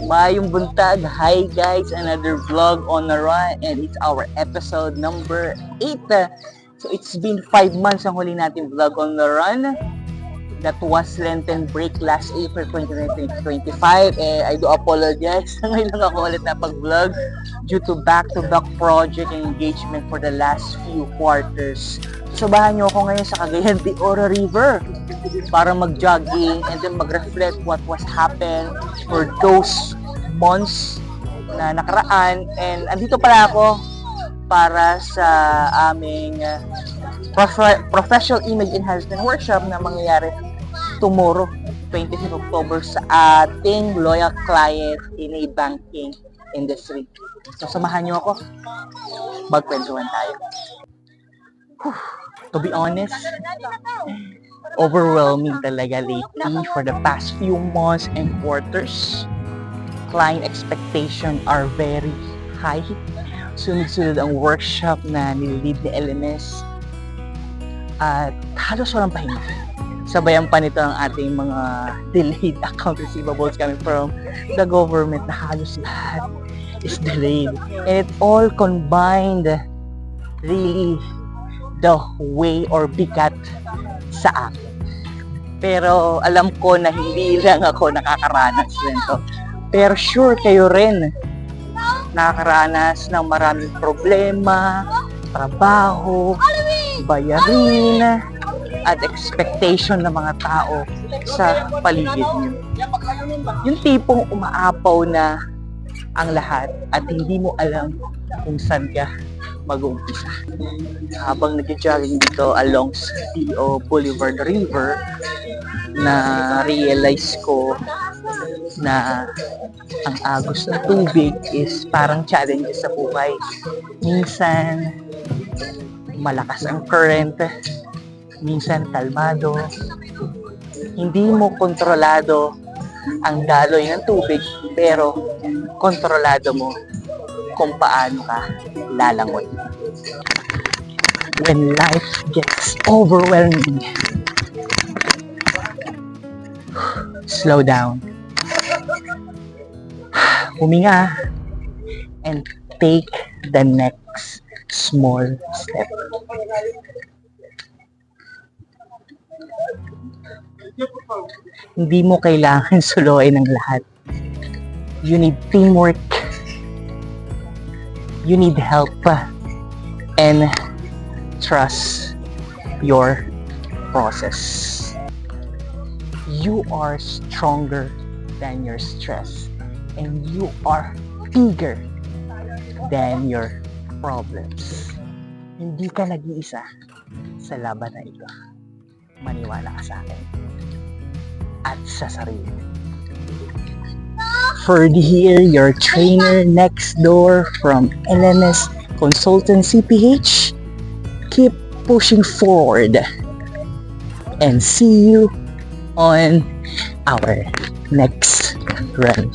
Mayong buntag. Hi guys, another vlog on the run and it's our episode number 8. So it's been 5 months ang huli natin vlog on the run. That was Lenten break last April 2025. I do apologize. Ngayon lang ako ulit na pag-vlog due to back-to-back project and engagement for the last few quarters. Sabahan niyo ako ngayon sa Cagayan de Oro River para mag-jogging and then mag-reflect what was happened for those months na nakaraan. And andito pala ako para sa aming professional image enhancement workshop na mangyayari tomorrow, 25 October sa ating loyal client in a banking industry. So samahan niyo ako, magkwentuhan tayo. To be honest, overwhelming talaga lately for the past few months and quarters. Client expectations are very high. Sunod-sunod ang workshop na nililid ni LMS at halos walang pahinga. Sabayan pa nito ang ating mga delayed account receivables coming from the government na halos lahat is delayed. And it all combined really the way or bigat sa akin. Pero alam ko na hindi lang ako nakakaranas nito. Pero sure kayo rin nakakaranas ng maraming problema, trabaho, bayarin, at expectation ng mga tao sa paligid niyo. Yung tipong umaapaw na ang lahat at hindi mo alam kung saan ka mag-uumpisa. Habang nag-jogging dito along C.O. Boulevard River, na realize ko na ang agos ng tubig is parang challenges sa buhay. Minsan, malakas ang current, minsan kalmado, hindi mo kontrolado ang daloy ng tubig, pero kontrolado mo kung paano ka lalangoy. When life gets overwhelming, slow down, huminga, and take the next small step. Hindi mo kailangan suluin ang lahat. You need teamwork. You need help. And trust your process. You are stronger than your stress. And you are bigger than your problems. Hindi ka nag-iisa sa laban na ito. Maniwala ka sa akin at sa sarili. Ferdy here, your trainer next door from LMS Consultancy PH. Keep pushing forward and see you on our next run.